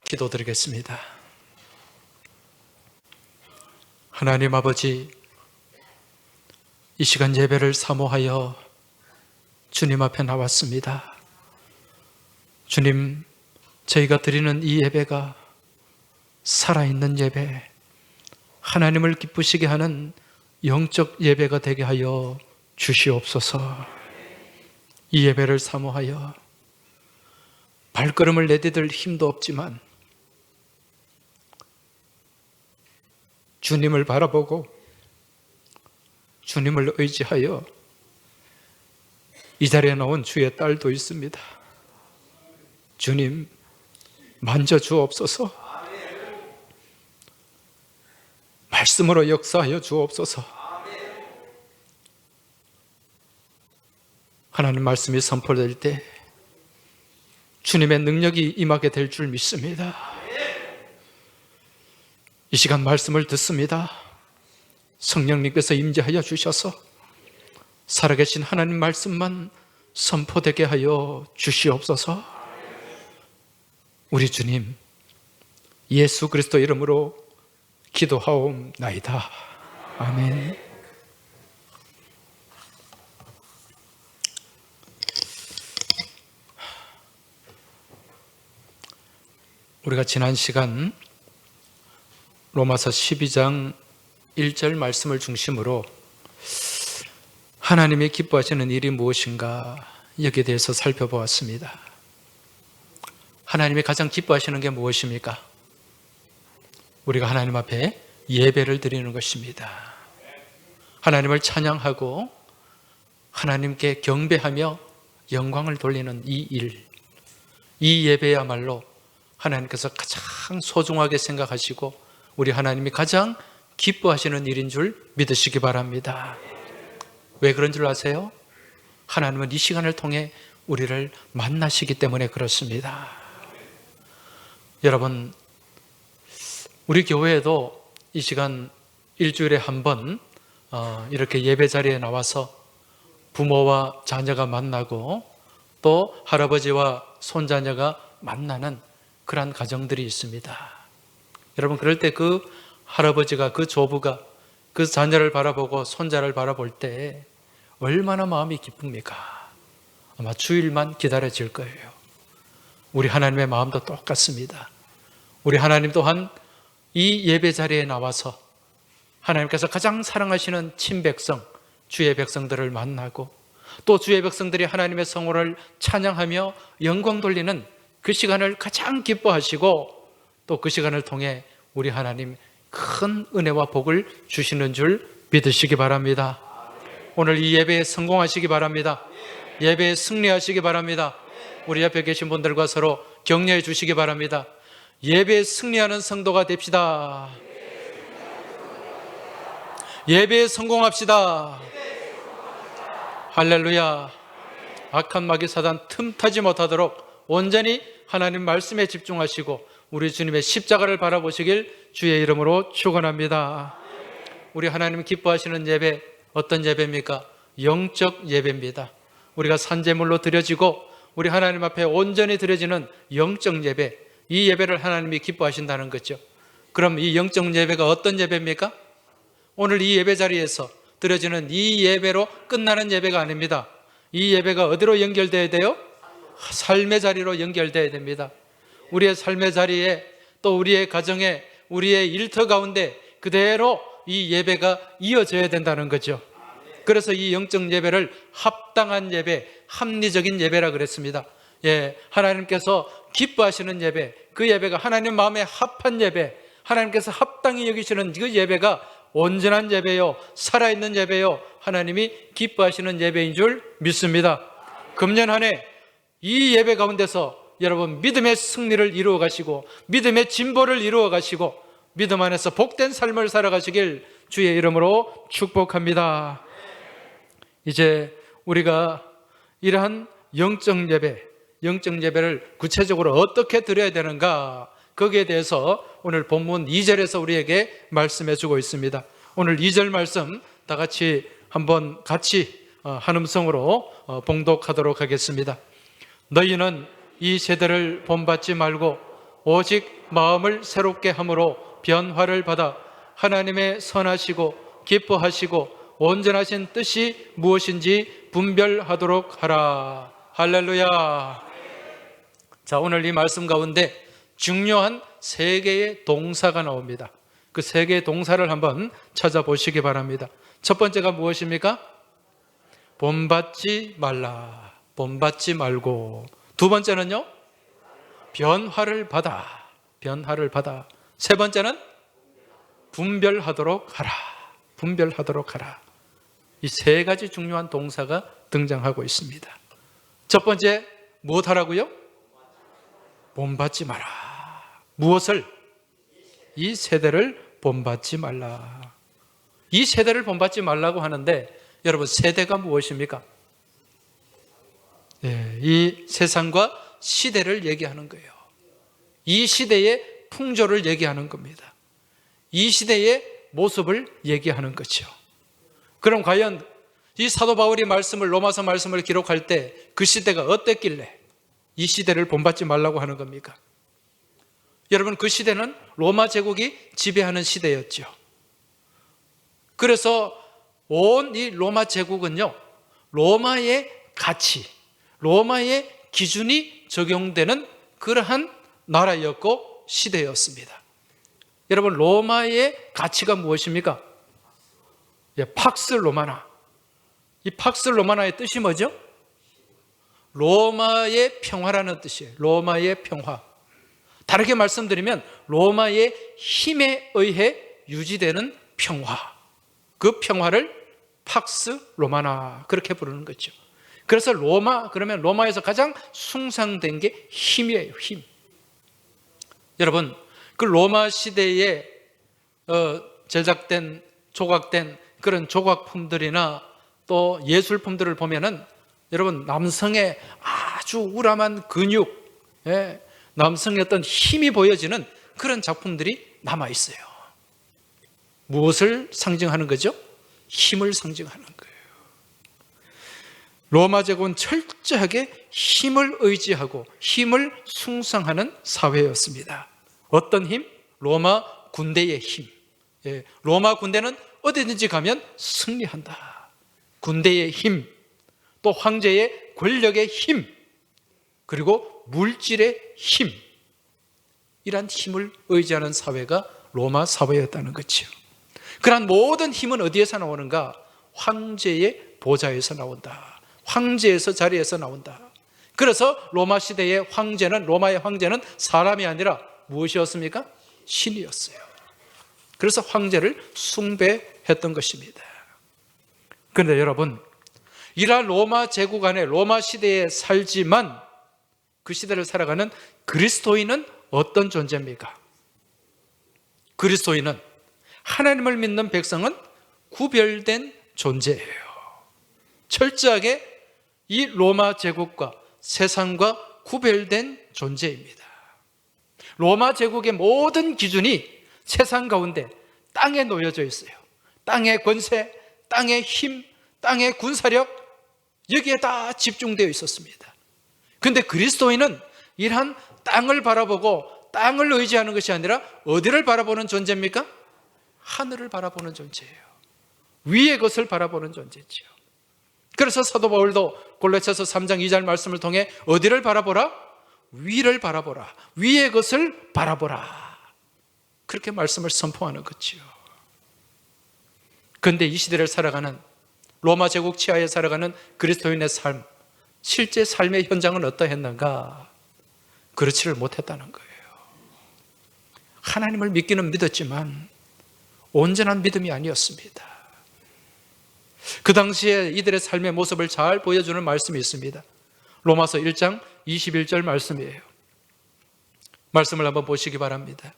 기도드리겠습니다. 하나님 아버지, 이 시간 예배를 사모하여 주님 앞에 나왔습니다. 주님, 저희가 드리는 이 예배가 살아있는 예배, 하나님을 기쁘시게 하는 영적 예배가 되게 하여 주시옵소서. 이 예배를 사모하여 발걸음을 내디딜 힘도 없지만 주님을 바라보고 주님을 의지하여 이 자리에 나온 주의 딸도 있습니다. 주님, 만져주옵소서. 말씀으로 역사하여 주옵소서. 하나님 말씀이 선포될 때 주님의 능력이 임하게 될 줄 믿습니다. 이 시간 말씀을 듣습니다. 성령님께서 임재하여 주셔서 살아계신 하나님 말씀만 선포되게 하여 주시옵소서. 우리 주님 예수 그리스도 이름으로 기도하옵나이다. 아멘. 우리가 지난 시간 로마서 12장 1절 말씀을 중심으로 하나님이 기뻐하시는 일이 무엇인가 여기에 대해서 살펴보았습니다. 하나님이 가장 기뻐하시는 게 무엇입니까? 우리가 하나님 앞에 예배를 드리는 것입니다. 하나님을 찬양하고 하나님께 경배하며 영광을 돌리는 이 일, 이 예배야말로 하나님께서 가장 소중하게 생각하시고 우리 하나님이 가장 기뻐하시는 일인 줄 믿으시기 바랍니다. 왜 그런 줄 아세요? 하나님은 이 시간을 통해 우리를 만나시기 때문에 그렇습니다. 여러분, 우리 교회에도 이 시간 일주일에 한 번 이렇게 예배 자리에 나와서 부모와 자녀가 만나고 또 할아버지와 손자녀가 만나는 그러한 가정들이 있습니다. 여러분, 그럴 때 그 할아버지가, 그 조부가 그 자녀를 바라보고 손자를 바라볼 때 얼마나 마음이 기쁩니까? 아마 주일만 기다려질 거예요. 우리 하나님의 마음도 똑같습니다. 우리 하나님 또한 이 예배 자리에 나와서 하나님께서 가장 사랑하시는 친백성, 주의 백성들을 만나고 또 주의 백성들이 하나님의 성호를 찬양하며 영광 돌리는 그 시간을 가장 기뻐하시고 또 그 시간을 통해 우리 하나님 큰 은혜와 복을 주시는 줄 믿으시기 바랍니다. 오늘 이 예배에 성공하시기 바랍니다. 예배에 승리하시기 바랍니다. 우리 옆에 계신 분들과 서로 격려해 주시기 바랍니다. 예배에 승리하는 성도가 됩시다. 예배에 성공합시다. 할렐루야. 악한 마귀 사단 틈타지 못하도록 온전히 하나님 말씀에 집중하시고 우리 주님의 십자가를 바라보시길 주의 이름으로 축원합니다. 우리 하나님 기뻐하시는 예배, 어떤 예배입니까? 영적 예배입니다. 우리가 산제물로 드려지고 우리 하나님 앞에 온전히 드려지는 영적 예배, 이 예배를 하나님이 기뻐하신다는 거죠. 그럼 이 영적 예배가 어떤 예배입니까? 오늘 이 예배 자리에서 드려지는 이 예배로 끝나는 예배가 아닙니다. 이 예배가 어디로 연결돼야 돼요? 삶의 자리로 연결돼야 됩니다. 우리의 삶의 자리에 또 우리의 가정에 우리의 일터 가운데 그대로 이 예배가 이어져야 된다는 거죠. 그래서 이 영적 예배를 합당한 예배, 합리적인 예배라 그랬습니다. 하나님께서 기뻐하시는 예배, 그 예배가 하나님 마음에 합한 예배, 하나님께서 합당히 여기시는 그 예배가 온전한 예배요, 살아있는 예배요, 하나님이 기뻐하시는 예배인 줄 믿습니다. 금년 한 해 이 예배 가운데서 여러분 믿음의 승리를 이루어 가시고 믿음의 진보를 이루어 가시고 믿음 안에서 복된 삶을 살아가시길 주의 이름으로 축복합니다. 이제 우리가 이러한 영적 예배를 구체적으로 어떻게 드려야 되는가, 거기에 대해서 오늘 본문 2절에서 우리에게 말씀해 주고 있습니다. 오늘 2절 말씀 다 같이 한번 한 음성으로 봉독하도록 하겠습니다. 너희는 이 세대를 본받지 말고 오직 마음을 새롭게 함으로 변화를 받아 하나님의 선하시고 기뻐하시고 온전하신 뜻이 무엇인지 분별하도록 하라. 할렐루야. 자, 오늘 이 말씀 가운데 중요한 세 개의 동사가 나옵니다. 그 세 개의 동사를 한번 찾아보시기 바랍니다. 첫 번째가 무엇입니까? 본받지 말라. 본받지 말고. 두 번째는요? 변화를 받아. 변화를 받아. 세 번째는 분별하도록 하라. 분별하도록 하라. 이 세 가지 중요한 동사가 등장하고 있습니다. 첫 번째, 무엇 하라고요? 본받지 마라. 무엇을? 이 세대를 본받지 말라. 이 세대를 본받지 말라고 하는데 여러분, 세대가 무엇입니까? 네, 이 세상과 시대를 얘기하는 거예요. 이 시대의 풍조를 얘기하는 겁니다. 이 시대의 모습을 얘기하는 거죠. 그럼 과연 이 사도 바울이 로마서 말씀을 기록할 때 그 시대가 어땠길래 이 시대를 본받지 말라고 하는 겁니까? 여러분, 그 시대는 로마 제국이 지배하는 시대였죠. 그래서 온 이 로마 제국은요, 로마의 가치, 로마의 기준이 적용되는 그러한 나라였고 시대였습니다. 여러분, 로마의 가치가 무엇입니까? 팍스 로마나. 이 팍스 로마나의 뜻이 뭐죠? 로마의 평화라는 뜻이에요. 로마의 평화. 다르게 말씀드리면 로마의 힘에 의해 유지되는 평화. 그 평화를 팍스 로마나 그렇게 부르는 거죠. 그래서 로마 그러면 로마에서 가장 숭상된 게 힘이에요. 힘. 여러분, 그 로마 시대에 제작된 조각된 그런 조각품들이나 또 예술품들을 보면은 여러분, 남성의 아주 우람한 근육, 남성의 어떤 힘이 보여지는 그런 작품들이 남아 있어요. 무엇을 상징하는 거죠? 힘을 상징하는 거예요. 로마 제국은 철저하게 힘을 의지하고 힘을 숭상하는 사회였습니다. 어떤 힘? 로마 군대의 힘. 로마 군대는 어디든지 가면 승리한다. 군대의 힘, 또 황제의 권력의 힘, 그리고 물질의 힘, 이런 힘을 의지하는 사회가 로마 사회였다는 거죠. 그러한 모든 힘은 어디에서 나오는가? 황제의 보좌에서 나온다. 황제에서 자리에서 나온다. 그래서 로마 시대의 황제는, 로마의 황제는 사람이 아니라 무엇이었습니까? 신이었어요. 그래서 황제를 숭배했던 것입니다. 그런데 여러분, 이러한 로마 제국 안에 로마 시대에 살지만 그 시대를 살아가는 그리스도인은 어떤 존재입니까? 그리스도인은, 하나님을 믿는 백성은 구별된 존재예요. 철저하게 이 로마 제국과 세상과 구별된 존재입니다. 로마 제국의 모든 기준이 세상 가운데 땅에 놓여져 있어요. 땅의 권세, 땅의 힘, 땅의 군사력, 여기에 다 집중되어 있었습니다. 그런데 그리스도인은 이러한 땅을 바라보고 땅을 의지하는 것이 아니라 어디를 바라보는 존재입니까? 하늘을 바라보는 존재예요. 위의 것을 바라보는 존재죠. 그래서 사도 바울도 골로새서 3장 2절 말씀을 통해 어디를 바라보라? 위를 바라보라. 위의 것을 바라보라. 그렇게 말씀을 선포하는 거죠. 그런데 이 시대를 살아가는, 로마 제국 치하에 살아가는 그리스도인의 삶, 실제 삶의 현장은 어떠했는가? 그렇지를 못했다는 거예요. 하나님을 믿기는 믿었지만 온전한 믿음이 아니었습니다. 그 당시에 이들의 삶의 모습을 잘 보여주는 말씀이 있습니다. 로마서 1장 21절 말씀이에요. 말씀을 한번 보시기 바랍니다.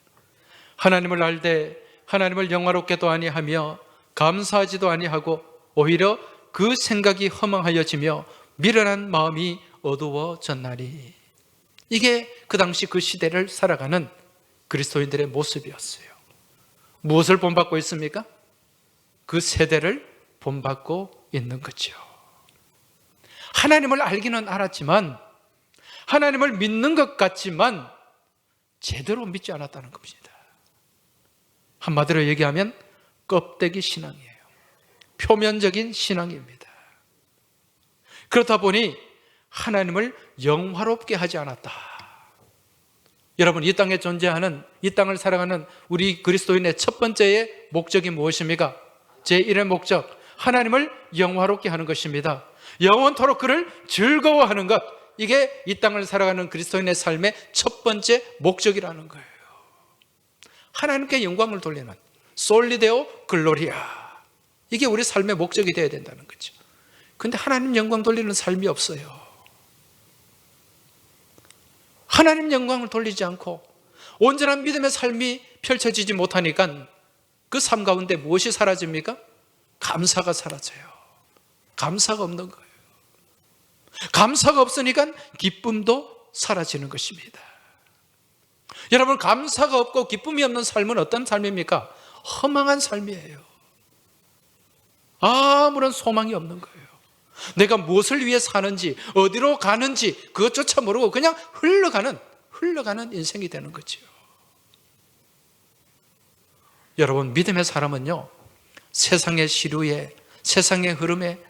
하나님을 알되 하나님을 영화롭게도 아니하며 감사하지도 아니하고 오히려 그 생각이 허망하여지며 미련한 마음이 어두워졌나니. 이게 그 당시 그 시대를 살아가는 그리스도인들의 모습이었어요. 무엇을 본받고 있습니까? 그 세대를 본받고 있는 거죠. 하나님을 알기는 알았지만, 하나님을 믿는 것 같지만 제대로 믿지 않았다는 겁니다. 한마디로 얘기하면 껍데기 신앙이에요. 표면적인 신앙입니다. 그렇다 보니 하나님을 영화롭게 하지 않았다. 여러분, 이 땅에 존재하는, 이 땅을 살아가는 우리 그리스도인의 첫 번째의 목적이 무엇입니까? 제1의 목적, 하나님을 영화롭게 하는 것입니다. 영원토록 그를 즐거워하는 것, 이게 이 땅을 살아가는 그리스도인의 삶의 첫 번째 목적이라는 거예요. 하나님께 영광을 돌리는 솔리데오 글로리아, 이게 우리 삶의 목적이 되어야 된다는 거죠. 근데 하나님 영광 돌리는 삶이 없어요. 하나님 영광을 돌리지 않고 온전한 믿음의 삶이 펼쳐지지 못하니까 그 삶 가운데 무엇이 사라집니까? 감사가 사라져요. 감사가 없는 거예요. 감사가 없으니까 기쁨도 사라지는 것입니다. 여러분, 감사가 없고 기쁨이 없는 삶은 어떤 삶입니까? 허망한 삶이에요. 아무런 소망이 없는 거예요. 내가 무엇을 위해 사는지, 어디로 가는지 그것조차 모르고 그냥 흘러가는 인생이 되는 거죠. 여러분, 믿음의 사람은요, 세상의 시류에, 세상의 흐름에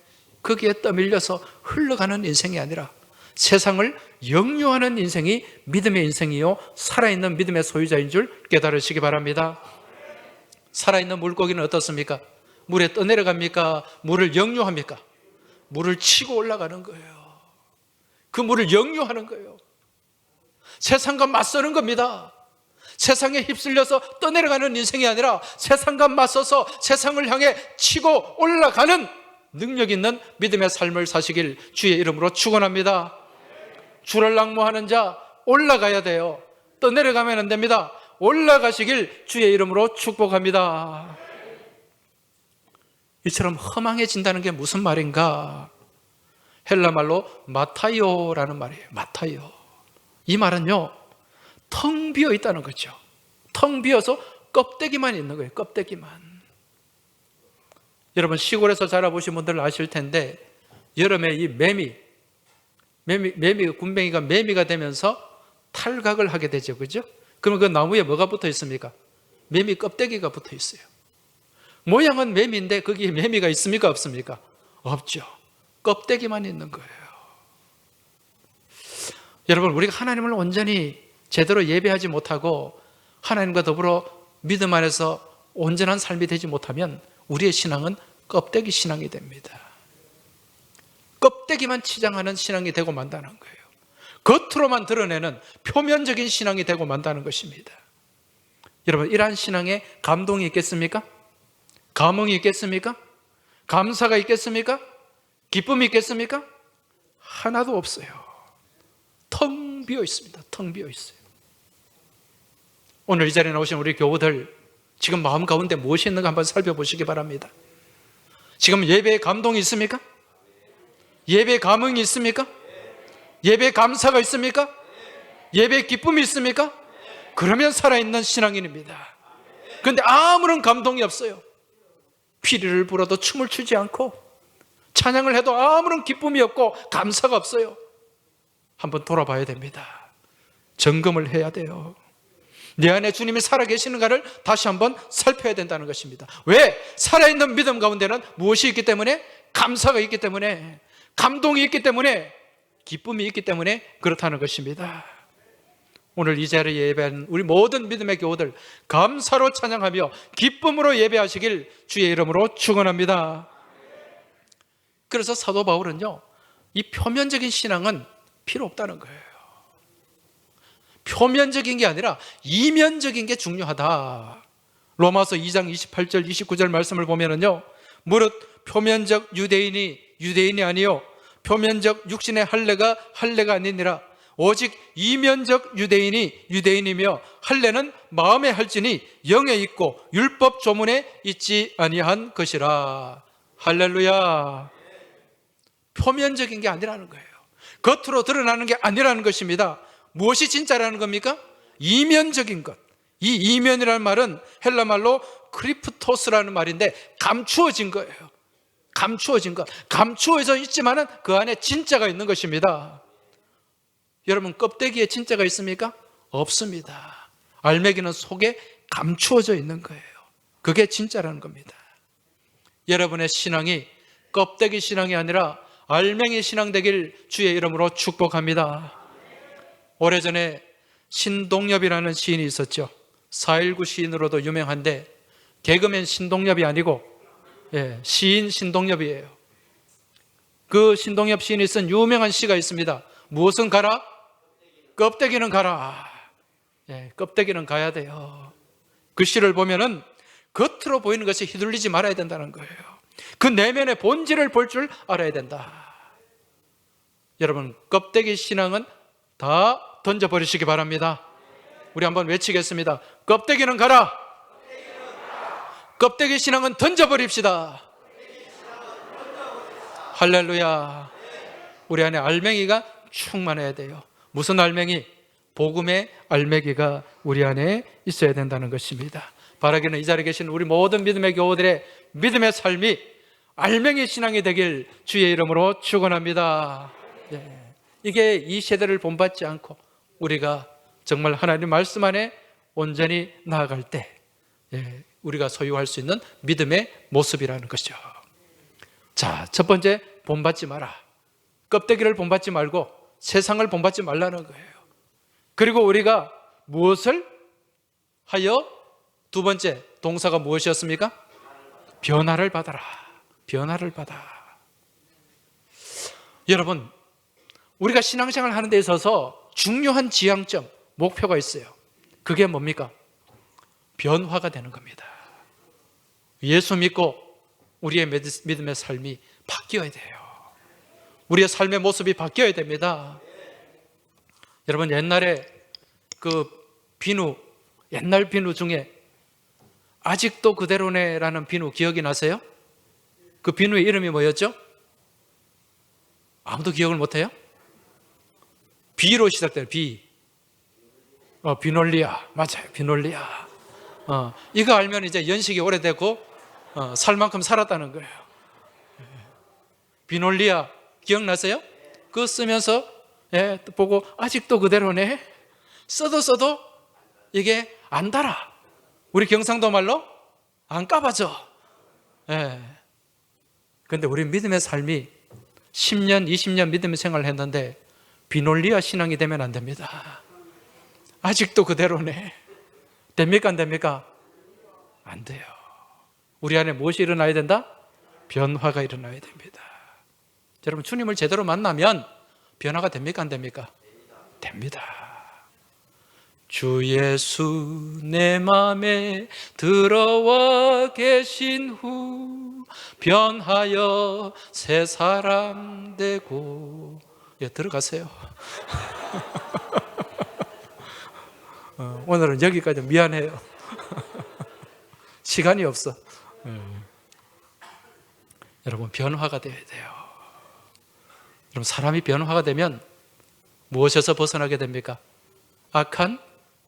거기에 떠밀려서 흘러가는 인생이 아니라 세상을 영유하는 인생이 믿음의 인생이요, 살아있는 믿음의 소유자인 줄 깨달으시기 바랍니다. 살아있는 물고기는 어떻습니까? 물에 떠내려갑니까? 물을 영유합니까? 물을 치고 올라가는 거예요. 그 물을 영유하는 거예요. 세상과 맞서는 겁니다. 세상에 휩쓸려서 떠내려가는 인생이 아니라 세상과 맞서서 세상을 향해 치고 올라가는 능력 있는 믿음의 삶을 사시길 주의 이름으로 축원합니다. 주를 낭모하는 자 올라가야 돼요. 떠내려가면 안 됩니다. 올라가시길 주의 이름으로 축복합니다. 이처럼 허망해진다는 게 무슨 말인가? 헬라 말로 마타이오라는 말이에요. 마타이오. 이 말은요, 텅 비어 있다는 거죠. 텅 비어서 껍데기만 있는 거예요. 껍데기만. 여러분, 시골에서 자라보신 분들 아실 텐데 여름에 이 매미 군뱅이가 매미가 되면서 탈각을 하게 되죠. 그죠? 그러면 그 나무에 뭐가 붙어 있습니까? 매미 껍데기가 붙어 있어요. 모양은 매미인데 거기에 매미가 있습니까? 없습니까? 없죠. 껍데기만 있는 거예요. 여러분, 우리가 하나님을 온전히 제대로 예배하지 못하고 하나님과 더불어 믿음 안에서 온전한 삶이 되지 못하면 우리의 신앙은 껍데기 신앙이 됩니다. 껍데기만 치장하는 신앙이 되고 만다는 거예요. 겉으로만 드러내는 표면적인 신앙이 되고 만다는 것입니다. 여러분, 이러한 신앙에 감동이 있겠습니까? 감흥이 있겠습니까? 감사가 있겠습니까? 기쁨이 있겠습니까? 하나도 없어요. 텅 비어 있습니다. 텅 비어 있어요. 오늘 이 자리에 나오신 우리 교우들, 지금 마음 가운데 무엇이 있는가 한번 살펴보시기 바랍니다. 지금 예배에 감동이 있습니까? 예배에 감흥이 있습니까? 예배에 감사가 있습니까? 예배에 기쁨이 있습니까? 그러면 살아있는 신앙인입니다. 그런데 아무런 감동이 없어요. 피리를 불어도 춤을 추지 않고 찬양을 해도 아무런 기쁨이 없고 감사가 없어요. 한번 돌아봐야 됩니다. 점검을 해야 돼요. 내 안에 주님이 살아계시는가를 다시 한번 살펴야 된다는 것입니다. 왜? 살아있는 믿음 가운데는 무엇이 있기 때문에? 감사가 있기 때문에, 감동이 있기 때문에, 기쁨이 있기 때문에 그렇다는 것입니다. 오늘 이 자리에 예배하는 우리 모든 믿음의 교우들, 감사로 찬양하며 기쁨으로 예배하시길 주의 이름으로 축원합니다. 그래서 사도 바울은요, 이 표면적인 신앙은 필요 없다는 거예요. 표면적인 게 아니라 이면적인 게 중요하다. 로마서 2장 28절 29절 말씀을 보면은요, 무릇 표면적 유대인이 유대인이 아니요 표면적 육신의 할례가 할례가 아니니라. 오직 이면적 유대인이 유대인이며 할례는 마음에 할지니 영에 있고 율법 조문에 있지 아니한 것이라. 할렐루야. 표면적인 게 아니라는 거예요. 겉으로 드러나는 게 아니라는 것입니다. 무엇이 진짜라는 겁니까? 이면적인 것. 이 이면이라는 말은 헬라 말로 크리프토스라는 말인데 감추어진 거예요. 감추어진 것. 감추어져 있지만은 그 안에 진짜가 있는 것입니다. 여러분, 껍데기에 진짜가 있습니까? 없습니다. 알맹이는 속에 감추어져 있는 거예요. 그게 진짜라는 겁니다. 여러분의 신앙이 껍데기 신앙이 아니라 알맹이 신앙 되길 주의 이름으로 축복합니다. 오래전에 신동엽이라는 시인이 있었죠. 4.19 시인으로도 유명한데 개그맨 신동엽이 아니고 시인 신동엽이에요. 그 신동엽 시인이 쓴 유명한 시가 있습니다. 무엇은 가라? 껍데기는 가라. 껍데기는 가야 돼요. 그 시를 보면은 겉으로 보이는 것이 휘둘리지 말아야 된다는 거예요. 그 내면의 본질을 볼 줄 알아야 된다. 여러분, 껍데기 신앙은 다 던져버리시기 바랍니다. 우리 한번 외치겠습니다. 껍데기는 가라. 껍데기 신앙은 던져버립시다. 할렐루야. 우리 안에 알맹이가 충만해야 돼요. 무슨 알맹이? 복음의 알맹이가 우리 안에 있어야 된다는 것입니다. 바라기는 이 자리에 계신 우리 모든 믿음의 교우들의 믿음의 삶이 알맹이 신앙이 되길 주의 이름으로 축원합니다. 이게 이 세대를 본받지 않고 우리가 정말 하나님 말씀 안에 온전히 나아갈 때 우리가 소유할 수 있는 믿음의 모습이라는 것이죠. 자, 첫 번째, 본받지 마라. 껍데기를 본받지 말고 세상을 본받지 말라는 거예요. 그리고 우리가 무엇을 하여? 두 번째, 동사가 무엇이었습니까? 변화를 받아라. 변화를 받아. 여러분, 우리가 신앙생활을 하는 데 있어서 중요한 지향점, 목표가 있어요. 그게 뭡니까? 변화가 되는 겁니다. 예수 믿고 우리의 믿음의 삶이 바뀌어야 돼요. 우리의 삶의 모습이 바뀌어야 됩니다. 여러분, 옛날에 그 비누, 옛날 비누 중에 아직도 그대로네라는 비누 기억이 나세요? 그 비누의 이름이 뭐였죠? 아무도 기억을 못해요? B로 시작돼요. B. 비놀리아. 맞아요. 비놀리아. 이거 알면 이제 연식이 오래되고 살 만큼 살았다는 거예요. 비놀리아 기억나세요? 그거 쓰면서 보고 아직도 그대로네. 써도 이게 안 달아. 우리 경상도 말로 안 까봐져. 그런데 우리 믿음의 삶이 10년, 20년 믿음의 생활을 했는데 비놀리아 신앙이 되면 안 됩니다. 아직도 그대로네. 됩니까? 안 됩니까? 안 돼요. 우리 안에 무엇이 일어나야 된다? 변화가 일어나야 됩니다. 여러분, 주님을 제대로 만나면 변화가 됩니까? 안 됩니까? 됩니다. 주 예수 내 맘에 들어와 계신 후 변하여 새 사람 되고. 들어가세요. 오늘은 여기까지 미안해요. 시간이 없어. 여러분, 변화가 돼야 돼요. 여러분, 사람이 변화가 되면 무엇에서 벗어나게 됩니까? 악한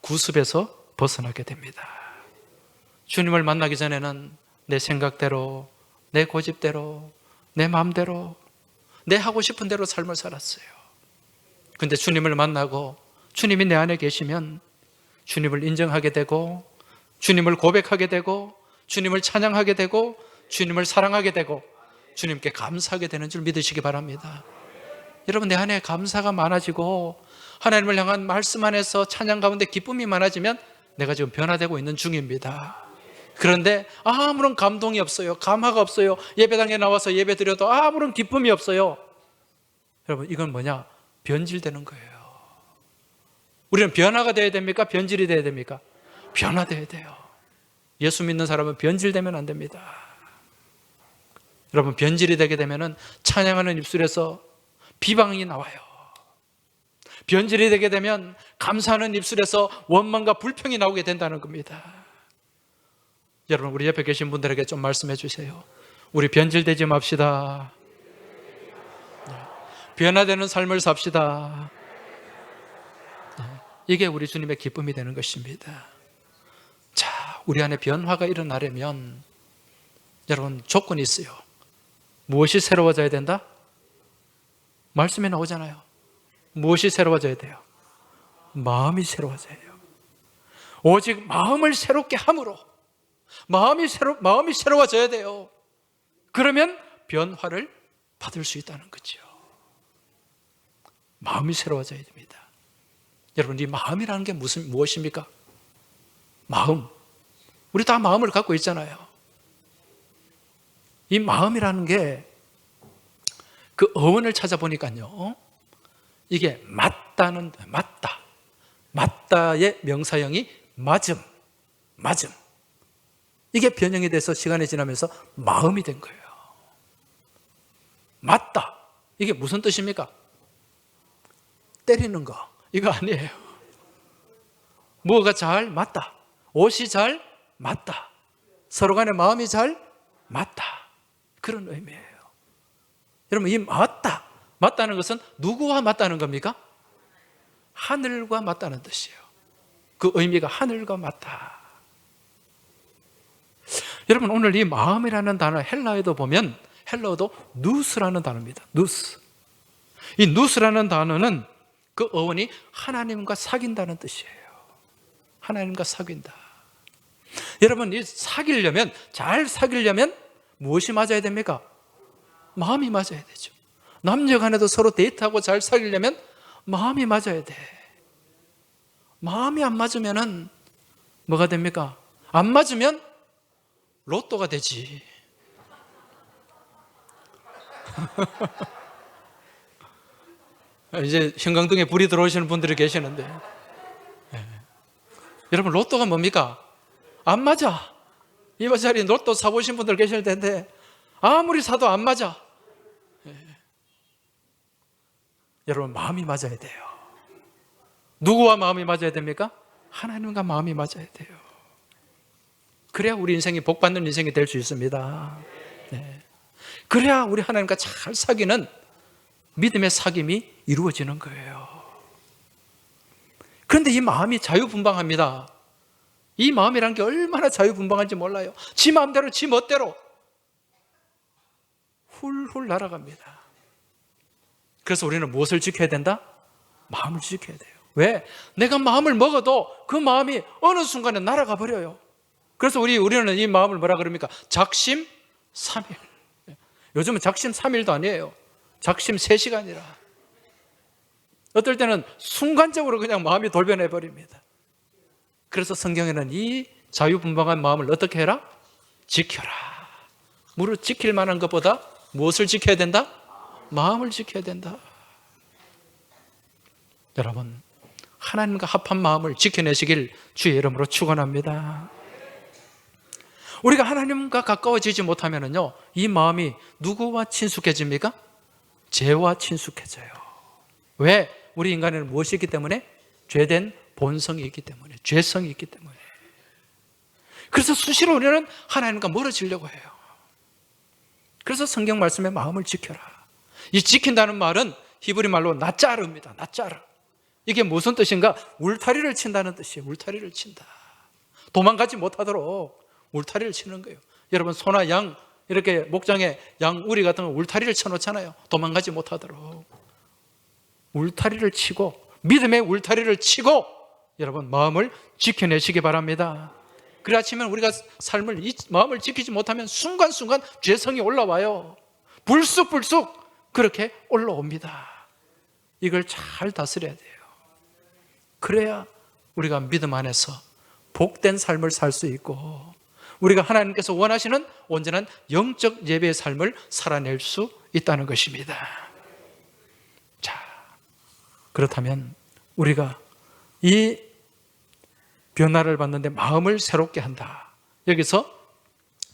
구습에서 벗어나게 됩니다. 주님을 만나기 전에는 내 생각대로, 내 고집대로, 내 마음대로, 내 하고 싶은 대로 삶을 살았어요. 그런데 주님을 만나고 주님이 내 안에 계시면 주님을 인정하게 되고, 주님을 고백하게 되고, 주님을 찬양하게 되고, 주님을 사랑하게 되고, 주님께 감사하게 되는 줄 믿으시기 바랍니다. 여러분, 내 안에 감사가 많아지고 하나님을 향한 말씀 안에서 찬양 가운데 기쁨이 많아지면 내가 지금 변화되고 있는 중입니다. 그런데 아무런 감동이 없어요. 감화가 없어요. 예배당에 나와서 예배 드려도 아무런 기쁨이 없어요. 여러분, 이건 뭐냐? 변질되는 거예요. 우리는 변화가 돼야 됩니까? 변질이 돼야 됩니까? 변화돼야 돼요. 예수 믿는 사람은 변질되면 안 됩니다. 여러분, 변질이 되게 되면은 찬양하는 입술에서 비방이 나와요. 변질이 되게 되면 감사하는 입술에서 원망과 불평이 나오게 된다는 겁니다. 여러분, 우리 옆에 계신 분들에게 좀 말씀해 주세요. 우리 변질되지 맙시다. 변화되는 삶을 삽시다. 이게 우리 주님의 기쁨이 되는 것입니다. 자, 우리 안에 변화가 일어나려면 여러분, 조건이 있어요. 무엇이 새로워져야 된다? 말씀에 나오잖아요. 무엇이 새로워져야 돼요? 마음이 새로워져야 돼요. 오직 마음을 새롭게 함으로 마음이 새로워져야 돼요. 그러면 변화를 받을 수 있다는 거죠. 마음이 새로워져야 됩니다. 여러분, 이 마음이라는 게 무엇입니까? 마음. 우리 다 마음을 갖고 있잖아요. 이 마음이라는 게 그 어원을 찾아보니까요, 이게 맞다의 명사형이 맞음. 이게 변형이 돼서 시간이 지나면서 마음이 된 거예요. 맞다. 이게 무슨 뜻입니까? 때리는 거. 이거 아니에요. 뭐가 잘 맞다. 옷이 잘 맞다. 서로 간의 마음이 잘 맞다. 그런 의미예요. 여러분, 이 맞다는 것은 누구와 맞다는 겁니까? 하늘과 맞다는 뜻이에요. 그 의미가 하늘과 맞다. 여러분, 오늘 이 마음이라는 단어, 헬라어도 보면 헬라어도 누스라는 단어입니다. 누스. 이 누스라는 단어는 그 어원이 하나님과 사귄다는 뜻이에요. 하나님과 사귄다. 여러분, 잘 사귀려면 무엇이 맞아야 됩니까? 마음이 맞아야 되죠. 남녀 간에도 서로 데이트하고 잘 사귀려면 마음이 맞아야 돼. 마음이 안 맞으면은 뭐가 됩니까? 안 맞으면 로또가 되지. 이제 형광등에 불이 들어오시는 분들이 계시는데, 여러분, 로또가 뭡니까? 안 맞아. 이마자리 로또 사보신 분들 계실 텐데 아무리 사도 안 맞아. 여러분, 마음이 맞아야 돼요. 누구와 마음이 맞아야 됩니까? 하나님과 마음이 맞아야 돼요. 그래야 우리 인생이 복받는 인생이 될 수 있습니다. 네. 그래야 우리 하나님과 잘 사귀는 믿음의 사귐이 이루어지는 거예요. 그런데 이 마음이 자유분방합니다. 이 마음이란 게 얼마나 자유분방한지 몰라요. 지 마음대로 지 멋대로 훌훌 날아갑니다. 그래서 우리는 무엇을 지켜야 된다? 마음을 지켜야 돼요. 왜? 내가 마음을 먹어도 그 마음이 어느 순간에 날아가 버려요. 그래서 우리는 이 마음을 뭐라 그럽니까? 작심 3일. 요즘은 작심 3일도 아니에요. 작심 3시간이라. 어떨 때는 순간적으로 그냥 마음이 돌변해 버립니다. 그래서 성경에는 이 자유분방한 마음을 어떻게 해라? 지켜라. 무릇 지킬 만한 것보다 무엇을 지켜야 된다? 마음을 지켜야 된다. 여러분, 하나님과 합한 마음을 지켜내시길 주의 이름으로 축원합니다. 우리가 하나님과 가까워지지 못하면요, 이 마음이 누구와 친숙해집니까? 죄와 친숙해져요. 왜? 우리 인간에는 무엇이 있기 때문에? 죄된 본성이 있기 때문에, 죄성이 있기 때문에. 그래서 수시로 우리는 하나님과 멀어지려고 해요. 그래서 성경 말씀에 마음을 지켜라. 이 지킨다는 말은 히브리 말로 나짜르입니다. 나짜르. 이게 무슨 뜻인가? 울타리를 친다는 뜻이에요. 울타리를 친다. 도망가지 못하도록 울타리를 치는 거예요. 여러분, 소나 양, 이렇게 목장에 양 우리 같은 거 울타리를 쳐놓잖아요. 도망가지 못하도록. 울타리를 치고, 믿음의 울타리를 치고 여러분, 마음을 지켜내시기 바랍니다. 그렇지만 우리가 이 마음을 지키지 못하면 순간순간 죄성이 올라와요. 불쑥불쑥 그렇게 올라옵니다. 이걸 잘 다스려야 돼요. 그래야 우리가 믿음 안에서 복된 삶을 살 수 있고, 우리가 하나님께서 원하시는 온전한 영적 예배의 삶을 살아낼 수 있다는 것입니다. 자, 그렇다면 우리가 이 변화를 받는데 마음을 새롭게 한다. 여기서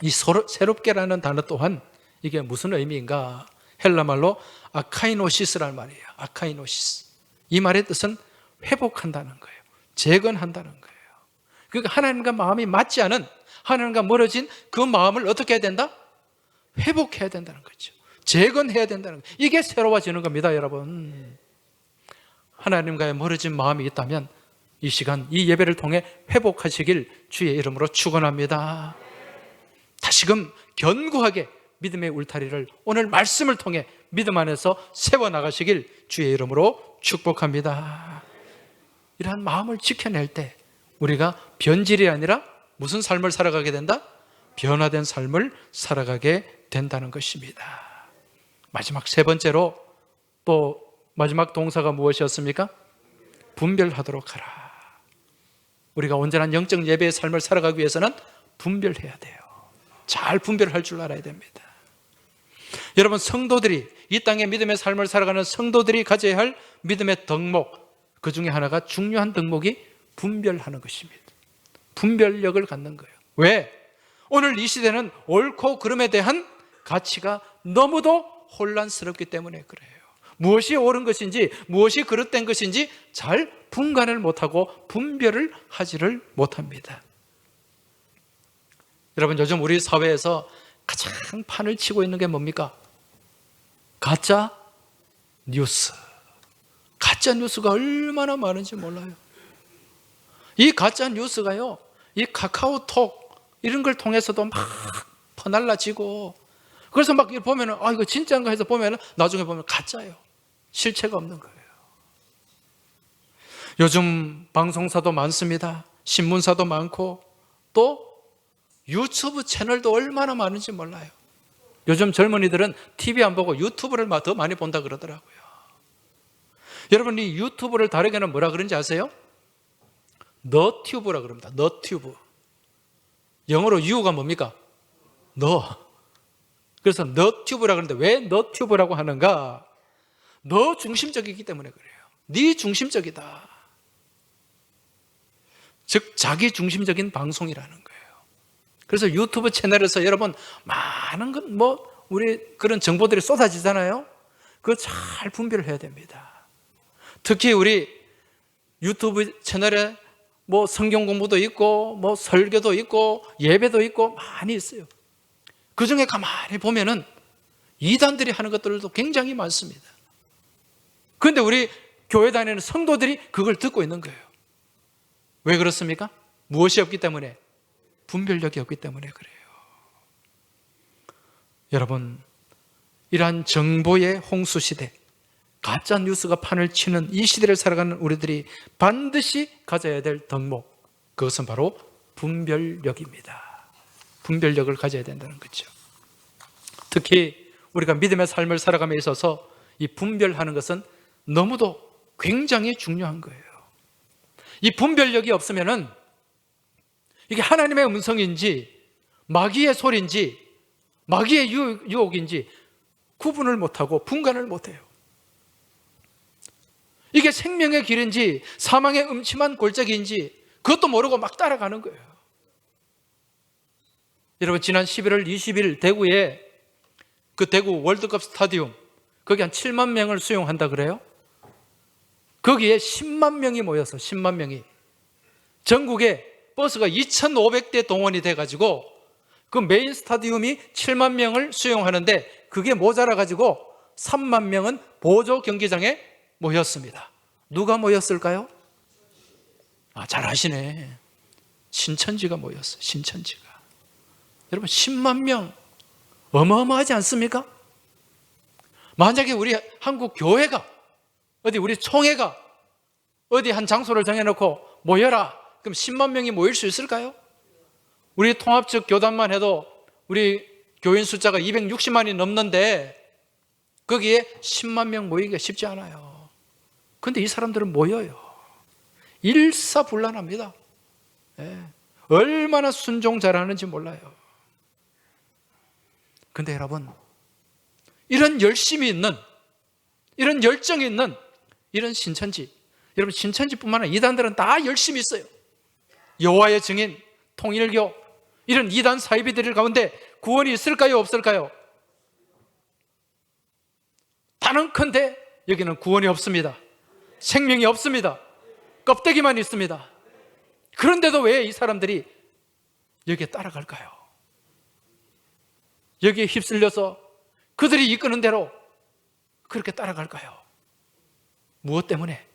이 새롭게라는 단어 또한 이게 무슨 의미인가? 헬라말로 아카이노시스라는 말이에요. 아카이노시스. 이 말의 뜻은 회복한다는 거예요. 재건한다는 거예요. 그러니까 하나님과 마음이 맞지 않은, 하나님과 멀어진 그 마음을 어떻게 해야 된다? 회복해야 된다는 거죠. 재건해야 된다는 거예요. 이게 새로워지는 겁니다, 여러분. 하나님과의 멀어진 마음이 있다면 이 시간, 이 예배를 통해 회복하시길 주의 이름으로 축원합니다. 다시금 견고하게 믿음의 울타리를 오늘 말씀을 통해 믿음 안에서 세워나가시길 주의 이름으로 축복합니다. 이러한 마음을 지켜낼 때 우리가 변질이 아니라 무슨 삶을 살아가게 된다? 변화된 삶을 살아가게 된다는 것입니다. 마지막 세 번째로 또 마지막 동사가 무엇이었습니까? 분별하도록 하라. 우리가 온전한 영적 예배의 삶을 살아가기 위해서는 분별해야 돼요. 잘 분별할 줄 알아야 됩니다. 여러분, 성도들이, 이 땅의 믿음의 삶을 살아가는 성도들이 가져야 할 믿음의 덕목, 그 중에 하나가, 중요한 덕목이 분별하는 것입니다. 분별력을 갖는 거예요. 왜? 오늘 이 시대는 옳고 그름에 대한 가치가 너무도 혼란스럽기 때문에 그래요. 무엇이 옳은 것인지, 무엇이 그릇된 것인지 잘 분간을 못하고 분별을 하지를 못합니다. 여러분, 요즘 우리 사회에서 가장 판을 치고 있는 게 뭡니까? 가짜 뉴스. 가짜 뉴스가 얼마나 많은지 몰라요. 이 가짜 뉴스가요, 이 카카오톡 이런 걸 통해서도 막 퍼날라지고, 그래서 막 보면은 이거 진짜인가 해서 보면은 나중에 보면 가짜예요. 실체가 없는 거예요. 요즘 방송사도 많습니다. 신문사도 많고, 또 유튜브 채널도 얼마나 많은지 몰라요. 요즘 젊은이들은 TV 안 보고 유튜브를 더 많이 본다 그러더라고요. 여러분, 이 유튜브를 다르게는 뭐라 그런지 아세요? 너튜브라 그럽니다. 너튜브. 영어로 you가 뭡니까? 너. 그래서 너튜브라 그러는데 왜 너튜브라고 하는가? 너 중심적이기 때문에 그래요. 네 중심적이다. 즉 자기 중심적인 방송이라는 거예요. 그래서 유튜브 채널에서 여러분 많은 우리 그런 정보들이 쏟아지잖아요. 그거 잘 분별을 해야 됩니다. 특히 우리 유튜브 채널에 성경 공부도 있고 설교도 있고 예배도 있고 많이 있어요. 그 중에 가만히 보면은 이단들이 하는 것들도 굉장히 많습니다. 그런데 우리 교회 다니는 성도들이 그걸 듣고 있는 거예요. 왜 그렇습니까? 무엇이 없기 때문에? 분별력이 없기 때문에 그래요. 여러분, 이러한 정보의 홍수 시대, 가짜 뉴스가 판을 치는 이 시대를 살아가는 우리들이 반드시 가져야 될 덕목, 그것은 바로 분별력입니다. 분별력을 가져야 된다는 거죠. 특히 우리가 믿음의 삶을 살아감에 있어서 이 분별하는 것은 너무도 굉장히 중요한 거예요. 이 분별력이 없으면은 이게 하나님의 음성인지 마귀의 소리인지 마귀의 유혹인지 구분을 못하고 분간을 못해요. 이게 생명의 길인지 사망의 음침한 골짜기인지 그것도 모르고 막 따라가는 거예요. 여러분, 지난 11월 20일 대구에 그 대구 월드컵 스타디움, 거기 한 7만 명을 수용한다 그래요. 거기에 10만 명이 모여서 10만 명이 전국에 버스가 2,500대 동원이 돼가지고 그 메인 스타디움이 7만 명을 수용하는데 그게 모자라가지고 3만 명은 보조 경기장에 모였습니다. 누가 모였을까요? 잘 아시네. 신천지가 모였어요. 신천지가. 여러분, 10만 명 어마어마하지 않습니까? 만약에 우리 한국 교회가 우리 총회가 어디 한 장소를 정해놓고 모여라, 그럼 10만 명이 모일 수 있을까요? 우리 통합적 교단만 해도 우리 교인 숫자가 260만이 넘는데 거기에 10만 명 모이기가 쉽지 않아요. 그런데 이 사람들은 모여요. 일사불란합니다. 얼마나 순종 잘하는지 몰라요. 그런데 여러분, 이런 열심이 있는, 이런 열정이 있는 이런 신천지, 여러분, 신천지뿐만 아니라 이단들은 다 열심히 있어요. 여호와의 증인, 통일교, 이런 이단 사이비들 가운데 구원이 있을까요, 없을까요? 단언컨대 여기는 구원이 없습니다. 생명이 없습니다. 껍데기만 있습니다. 그런데도 왜 이 사람들이 여기에 따라갈까요? 여기에 휩쓸려서 그들이 이끄는 대로 그렇게 따라갈까요? 무엇 때문에?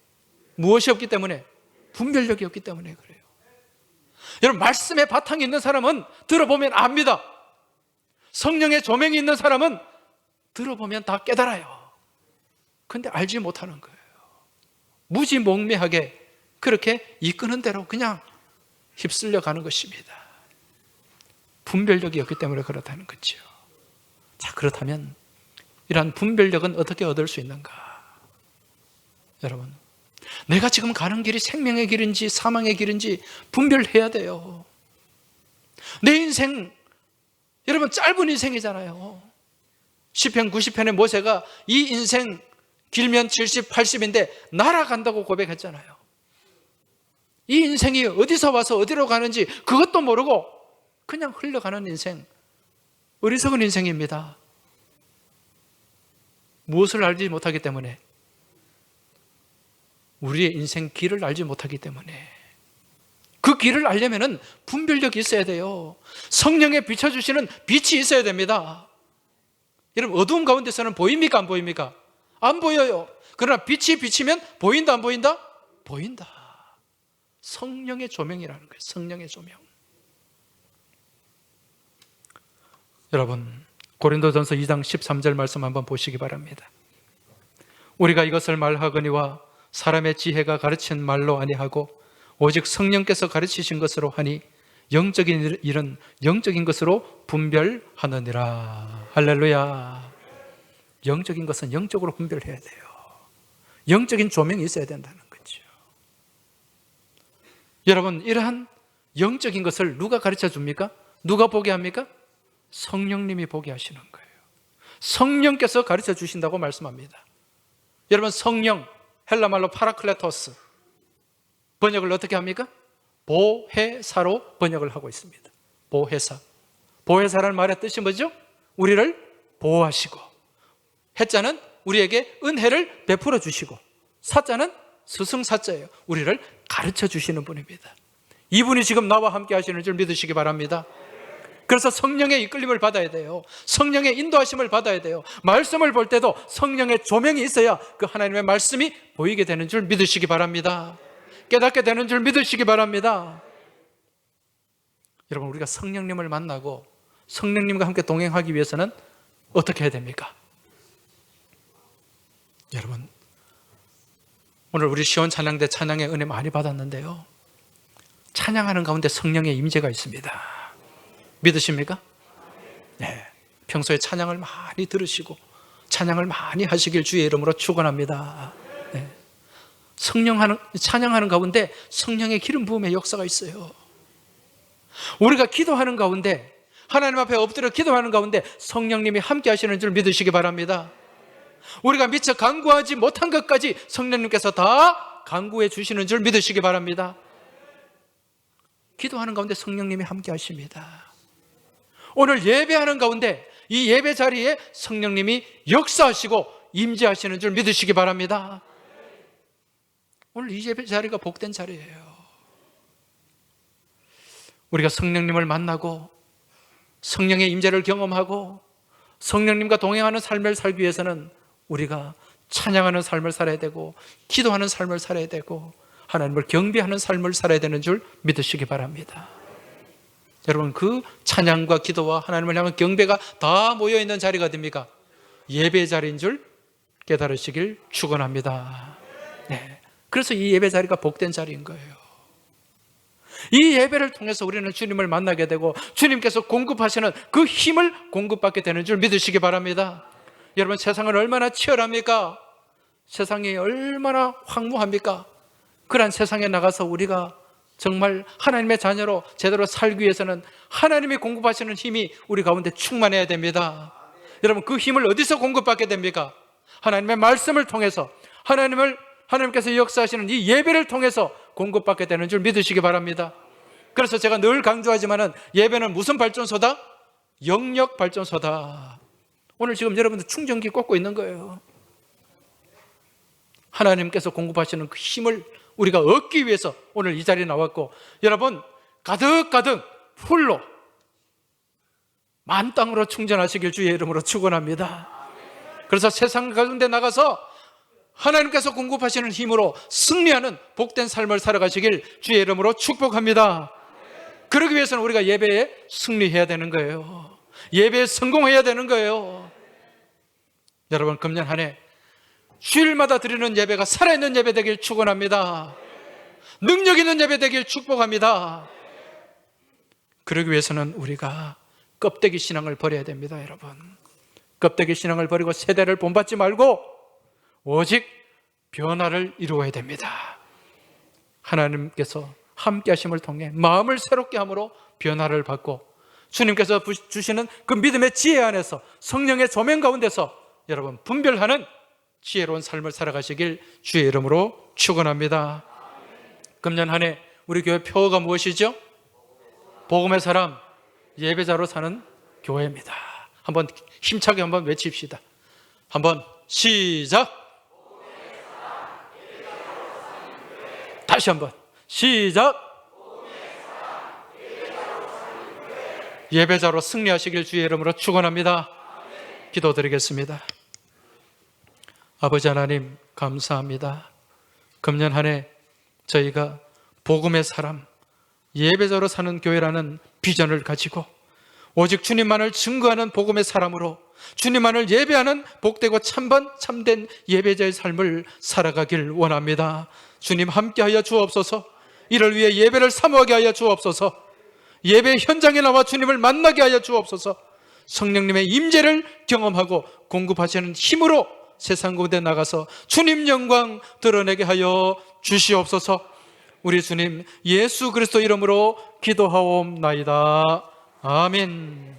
무엇이 없기 때문에? 분별력이 없기 때문에 그래요. 여러분, 말씀의 바탕이 있는 사람은 들어보면 압니다. 성령의 조명이 있는 사람은 들어보면 다 깨달아요. 그런데 알지 못하는 거예요. 무지몽매하게 그렇게 이끄는 대로 그냥 휩쓸려 가는 것입니다. 분별력이 없기 때문에 그렇다는 거죠. 자, 그렇다면 이러한 분별력은 어떻게 얻을 수 있는가? 여러분, 내가 지금 가는 길이 생명의 길인지 사망의 길인지 분별해야 돼요. 내 인생, 여러분 짧은 인생이잖아요. 시편 90편의 모세가 이 인생 길면 70, 80인데 날아간다고 고백했잖아요. 이 인생이 어디서 와서 어디로 가는지 그것도 모르고 그냥 흘러가는 인생, 어리석은 인생입니다. 무엇을 알지 못하기 때문에? 우리의 인생 길을 알지 못하기 때문에. 그 길을 알려면 분별력이 있어야 돼요. 성령에 비춰주시는 빛이 있어야 됩니다. 여러분, 어두운 가운데서는 보입니까? 안 보입니까? 안 보여요. 그러나 빛이 비치면 보인다 안 보인다? 보인다. 성령의 조명이라는 거예요. 성령의 조명. 여러분, 고린도전서 2장 13절 말씀 한번 보시기 바랍니다. 우리가 이것을 말하거니와 사람의 지혜가 가르친 말로 아니하고 오직 성령께서 가르치신 것으로 하니 영적인 일은 영적인 것으로 분별하느니라. 할렐루야. 영적인 것은 영적으로 분별해야 돼요. 영적인 조명이 있어야 된다는 거죠. 여러분, 이러한 영적인 것을 누가 가르쳐 줍니까? 누가 보게 합니까? 성령님이 보게 하시는 거예요. 성령께서 가르쳐 주신다고 말씀합니다. 여러분, 성령, 헬라말로 파라클레토스, 번역을 어떻게 합니까? 보혜사로 번역을 하고 있습니다. 보혜사. 보혜사라는 말의 뜻이 뭐죠? 우리를 보호하시고, 해자는 우리에게 은혜를 베풀어 주시고, 사자는 스승사자예요. 우리를 가르쳐 주시는 분입니다. 이분이 지금 나와 함께 하시는 줄 믿으시기 바랍니다. 그래서 성령의 이끌림을 받아야 돼요. 성령의 인도하심을 받아야 돼요. 말씀을 볼 때도 성령의 조명이 있어야 그 하나님의 말씀이 보이게 되는 줄 믿으시기 바랍니다. 깨닫게 되는 줄 믿으시기 바랍니다. 여러분, 우리가 성령님을 만나고 성령님과 함께 동행하기 위해서는 어떻게 해야 됩니까? 여러분, 오늘 우리 시온 찬양대 찬양의 은혜 많이 받았는데요, 찬양하는 가운데 성령의 임재가 있습니다. 믿으십니까? 네. 평소에 찬양을 많이 들으시고 찬양을 많이 하시길 주의 이름으로 축원합니다. 네. 찬양하는 가운데 성령의 기름 부음의 역사가 있어요. 우리가 기도하는 가운데, 하나님 앞에 엎드려 기도하는 가운데 성령님이 함께 하시는 줄 믿으시기 바랍니다. 우리가 미처 간구하지 못한 것까지 성령님께서 다 간구해 주시는 줄 믿으시기 바랍니다. 기도하는 가운데 성령님이 함께 하십니다. 오늘 예배하는 가운데 이 예배 자리에 성령님이 역사하시고 임재하시는 줄 믿으시기 바랍니다. 오늘 이 예배 자리가 복된 자리예요. 우리가 성령님을 만나고 성령의 임재를 경험하고 성령님과 동행하는 삶을 살기 위해서는 우리가 찬양하는 삶을 살아야 되고 기도하는 삶을 살아야 되고 하나님을 경배하는 삶을 살아야 되는 줄 믿으시기 바랍니다. 여러분, 그 찬양과 기도와 하나님을 향한 경배가 다 모여있는 자리가 어딥니까? 예배 자리인 줄 깨달으시길 축원합니다. 네. 그래서 이 예배 자리가 복된 자리인 거예요. 이 예배를 통해서 우리는 주님을 만나게 되고 주님께서 공급하시는 그 힘을 공급받게 되는 줄 믿으시기 바랍니다. 여러분, 세상은 얼마나 치열합니까? 세상이 얼마나 황무합니까? 그러한 세상에 나가서 우리가 정말 하나님의 자녀로 제대로 살기 위해서는 하나님이 공급하시는 힘이 우리 가운데 충만해야 됩니다. 여러분, 그 힘을 어디서 공급받게 됩니까? 하나님의 말씀을 통해서, 하나님께서 역사하시는 이 예배를 통해서 공급받게 되는 줄 믿으시기 바랍니다. 그래서 제가 늘 강조하지만은 예배는 무슨 발전소다? 영역 발전소다. 오늘 지금 여러분들 충전기 꽂고 있는 거예요. 하나님께서 공급하시는 그 힘을 우리가 얻기 위해서 오늘 이 자리에 나왔고, 여러분 가득가득 풀로 만땅으로 충전하시길 주의 이름으로 축원합니다. 그래서 세상 가운데 나가서 하나님께서 공급하시는 힘으로 승리하는 복된 삶을 살아가시길 주의 이름으로 축복합니다. 그러기 위해서는 우리가 예배에 승리해야 되는 거예요. 예배에 성공해야 되는 거예요. 여러분, 금년 한 해 주일마다 드리는 예배가 살아있는 예배 되길 축원합니다. 능력 있는 예배 되길 축복합니다. 그러기 위해서는 우리가 껍데기 신앙을 버려야 됩니다, 여러분. 껍데기 신앙을 버리고 세대를 본받지 말고 오직 변화를 이루어야 됩니다. 하나님께서 함께 하심을 통해 마음을 새롭게 함으로 변화를 받고 주님께서 주시는 그 믿음의 지혜 안에서 성령의 조명 가운데서 여러분 분별하는 지혜로운 삶을 살아가시길 주의 이름으로 축원합니다. 금년 한 해 우리 교회 표어가 무엇이죠? 복음의 사람, 예배자로 사는 교회입니다. 한번 힘차게 한번 외칩시다. 한번 시작. 다시 한번 시작. 예배자로 승리하시길 주의 이름으로 축원합니다. 기도드리겠습니다. 아버지 하나님 감사합니다. 금년 한 해 저희가 복음의 사람, 예배자로 사는 교회라는 비전을 가지고 오직 주님만을 증거하는 복음의 사람으로 주님만을 예배하는 복되고 참된 예배자의 삶을 살아가길 원합니다. 주님 함께하여 주옵소서. 이를 위해 예배를 사모하게 하여 주옵소서. 예배 현장에 나와 주님을 만나게 하여 주옵소서. 성령님의 임재를 경험하고 공급하시는 힘으로 세상 가운데 나가서 주님 영광 드러내게 하여 주시옵소서. 우리 주님 예수 그리스도 이름으로 기도하옵나이다. 아멘.